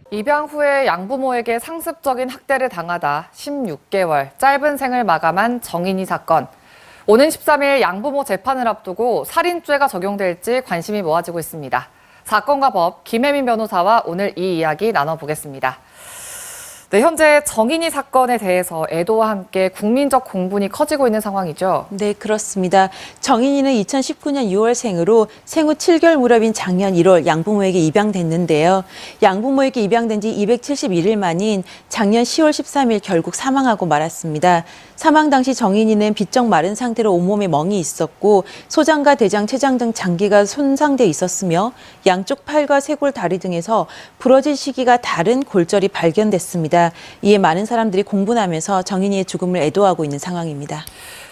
입양 후에 양부모에게 상습적인 학대를 당하다 16개월 짧은 생을 마감한 정인이 사건. 오는 13일 양부모 재판을 앞두고 살인죄가 적용될지 관심이 모아지고 있습니다. 사건과 법, 김혜민 변호사와 오늘 이 이야기 나눠보겠습니다. 네, 현재 정인이 사건에 대해서 애도와 함께 국민적 공분이 커지고 있는 상황이죠. 네, 그렇습니다. 정인이는 2019년 6월생으로 생후 7개월 무렵인 작년 1월 양부모에게 입양됐는데요. 양부모에게 입양된 지 271일 만인 작년 10월 13일 결국 사망하고 말았습니다. 사망 당시 정인이는 비쩍 마른 상태로 온몸에 멍이 있었고 소장과 대장, 췌장 등 장기가 손상돼 있었으며 양쪽 팔과 쇄골, 다리 등에서 부러진 시기가 다른 골절이 발견됐습니다. 이에 많은 사람들이 공분하면서 정인이의 죽음을 애도하고 있는 상황입니다.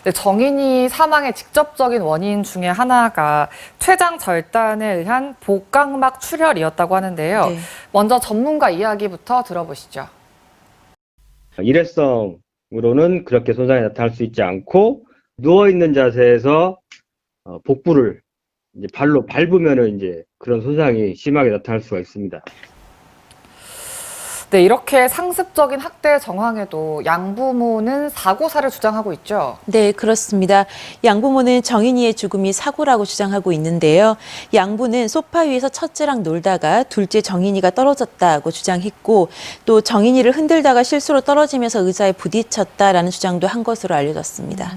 네, 정인이 사망의 직접적인 원인 중에 하나가 췌장 절단에 의한 복강막 출혈이었다고 하는데요. 네. 먼저 전문가 이야기부터 들어보시죠. 일회성으로는 그렇게 손상이 나타날 수 있지 않고 누워있는 자세에서 복부를 이제 발로 밟으면은 이제 그런 손상이 심하게 나타날 수가 있습니다. 네, 이렇게 상습적인 학대 정황에도 양부모는 사고사를 주장하고 있죠. 네, 그렇습니다. 양부모는 정인이의 죽음이 사고라고 주장하고 있는데요. 양부는 소파 위에서 첫째랑 놀다가 둘째 정인이가 떨어졌다고 주장했고 또 정인이를 흔들다가 실수로 떨어지면서 의자에 부딪혔다라는 주장도 한 것으로 알려졌습니다.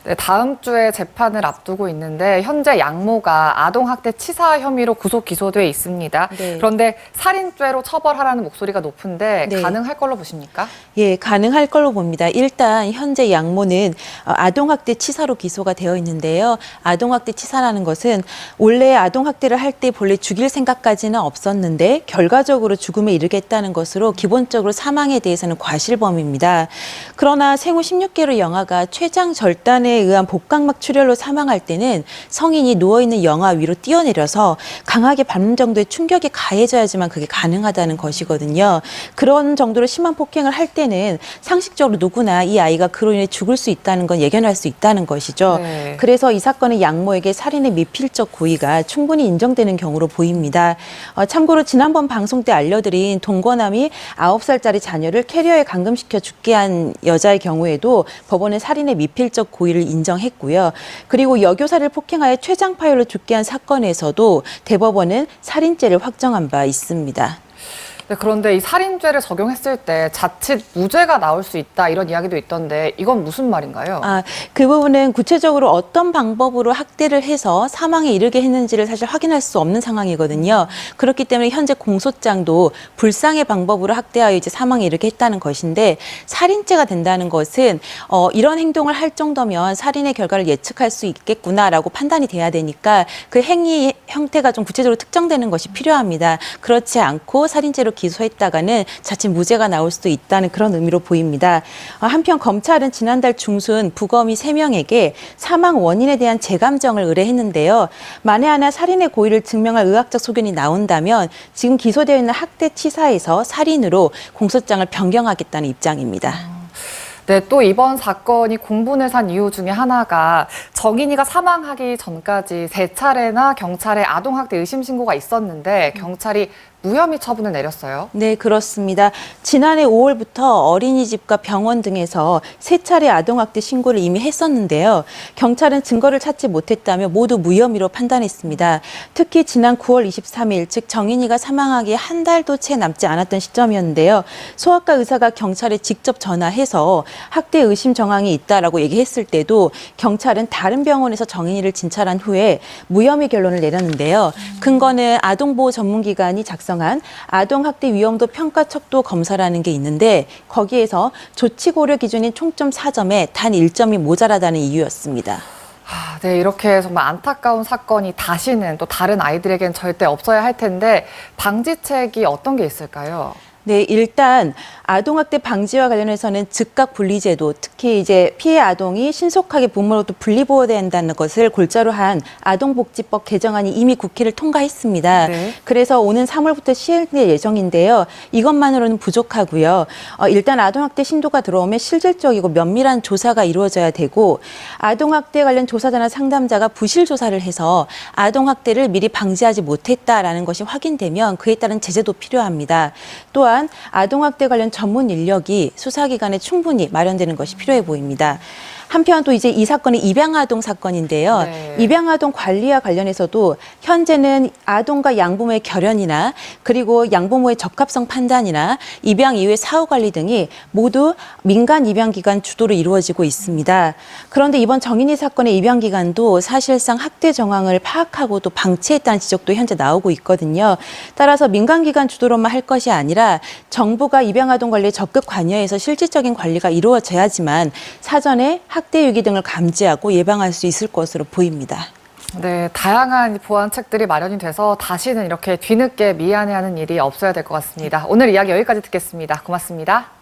네, 다음 주에 재판을 앞두고 있는데 현재 양모가 아동학대 치사 혐의로 구속 기소돼 있습니다. 네. 그런데 살인죄로 처벌하라는 목소리가 높은데 네. 가능할 걸로 보십니까? 예, 가능할 걸로 봅니다. 일단 현재 양모는 아동학대 치사로 기소가 되어 있는데요. 아동학대 치사라는 것은 원래 아동학대를 할 때 본래 죽일 생각까지는 없었는데 결과적으로 죽음에 이르겠다는 것으로 기본적으로 사망에 대해서는 과실범입니다. 그러나 생후 16개월 영아가 췌장 절단에 의한 복강막 출혈로 사망할 때는 성인이 누워있는 영아 위로 뛰어내려서 강하게 밟는 정도의 충격이 가해져야지만 그게 가능하다는 것이거든요. 그런 정도로 심한 폭행을 할 때는 상식적으로 누구나 이 아이가 그로 인해 죽을 수 있다는 건 예견할 수 있다는 것이죠. 네. 그래서 이 사건의 양모에게 살인의 미필적 고의가 충분히 인정되는 경우로 보입니다. 참고로 지난번 방송 때 알려드린 동거남이 9살짜리 자녀를 캐리어에 감금시켜 죽게 한 여자의 경우에도 법원은 살인의 미필적 고의를 인정했고요. 그리고 여교사를 폭행하여 췌장 파열로 죽게 한 사건에서도 대법원은 살인죄를 확정한 바 있습니다. 네, 그런데 이 살인죄를 적용했을 때 자칫 무죄가 나올 수 있다 이런 이야기도 있던데 이건 무슨 말인가요? 그 부분은 구체적으로 어떤 방법으로 학대를 해서 사망에 이르게 했는지를 사실 확인할 수 없는 상황이거든요. 그렇기 때문에 현재 공소장도 불상의 방법으로 학대하여 이제 사망에 이르게 했다는 것인데 살인죄가 된다는 것은 이런 행동을 할 정도면 살인의 결과를 예측할 수 있겠구나라고 판단이 돼야 되니까 그 행위 형태가 좀 구체적으로 특정되는 것이 필요합니다. 그렇지 않고 살인죄로 기소했다가는 자칫 무죄가 나올 수도 있다는 그런 의미로 보입니다. 한편 검찰은 지난달 중순 부검이 3명에게 사망 원인에 대한 재감정을 의뢰했는데요. 만에 하나 살인의 고의를 증명할 의학적 소견이 나온다면 지금 기소되어 있는 학대 치사에서 살인으로 공소장을 변경하겠다는 입장입니다. 네, 또 이번 사건이 공분을 산 이유 중에 하나가 정인이가 사망하기 전까지 3차례나 경찰에 아동학대 의심 신고가 있었는데 경찰이 무혐의 처분을 내렸어요. 네, 그렇습니다. 지난해 5월부터 어린이집과 병원 등에서 3차례 아동학대 신고를 이미 했었는데요. 경찰은 증거를 찾지 못했다며 모두 무혐의로 판단했습니다. 특히 지난 9월 23일, 즉 정인이가 사망하기 한 달도 채 남지 않았던 시점이었는데요. 소아과 의사가 경찰에 직접 전화해서 학대 의심 정황이 있다라고 얘기했을 때도 경찰은 다른 병원에서 정인이를 진찰한 후에 무혐의 결론을 내렸는데요. 근거는 아동보호 전문기관이 작성한 아동학대 위험도 평가 척도 검사라는 게 있는데 거기에서 조치 고려 기준인 총점 4점에 단 1점이 모자라다는 이유였습니다. 네, 이렇게 정말 안타까운 사건이 다시는 또 다른 아이들에겐 절대 없어야 할 텐데 방지책이 어떤 게 있을까요? 네, 일단 아동학대 방지와 관련해서는 즉각 분리제도, 특히 이제 피해 아동이 신속하게 부모로부터 분리보호돼야 한다는 것을 골자로 한 아동복지법 개정안이 이미 국회를 통과했습니다. 네. 그래서 오는 3월부터 시행될 예정인데요. 이것만으로는 부족하고요. 일단 아동학대 신고가 들어오면 실질적이고 면밀한 조사가 이루어져야 되고, 아동학대 관련 조사자나 상담자가 부실 조사를 해서 아동학대를 미리 방지하지 못했다라는 것이 확인되면 그에 따른 제재도 필요합니다. 또한 아동학대 관련 전문 인력이 수사기관에 충분히 마련되는 것이 필요해 보입니다. 한편 또 이제 이 사건이 입양아동 사건인데요. 네. 입양아동 관리와 관련해서도 현재는 아동과 양부모의 결연이나 그리고 양부모의 적합성 판단이나 입양 이후의 사후 관리 등이 모두 민간 입양기관 주도로 이루어지고 있습니다. 그런데 이번 정인이 사건의 입양기관도 사실상 학대 정황을 파악하고 또 방치했다는 지적도 현재 나오고 있거든요. 따라서 민간기관 주도로만 할 것이 아니라 정부가 입양아동 관리에 적극 관여해서 실질적인 관리가 이루어져야지만 사전에 학대 유기 등을 감지하고 예방할 수 있을 것으로 보입니다. 네, 다양한 보완책들이 마련이 돼서 다시는 이렇게 뒤늦게 미안해하는 일이 없어야 될 것 같습니다. 오늘 이야기 여기까지 듣겠습니다. 고맙습니다.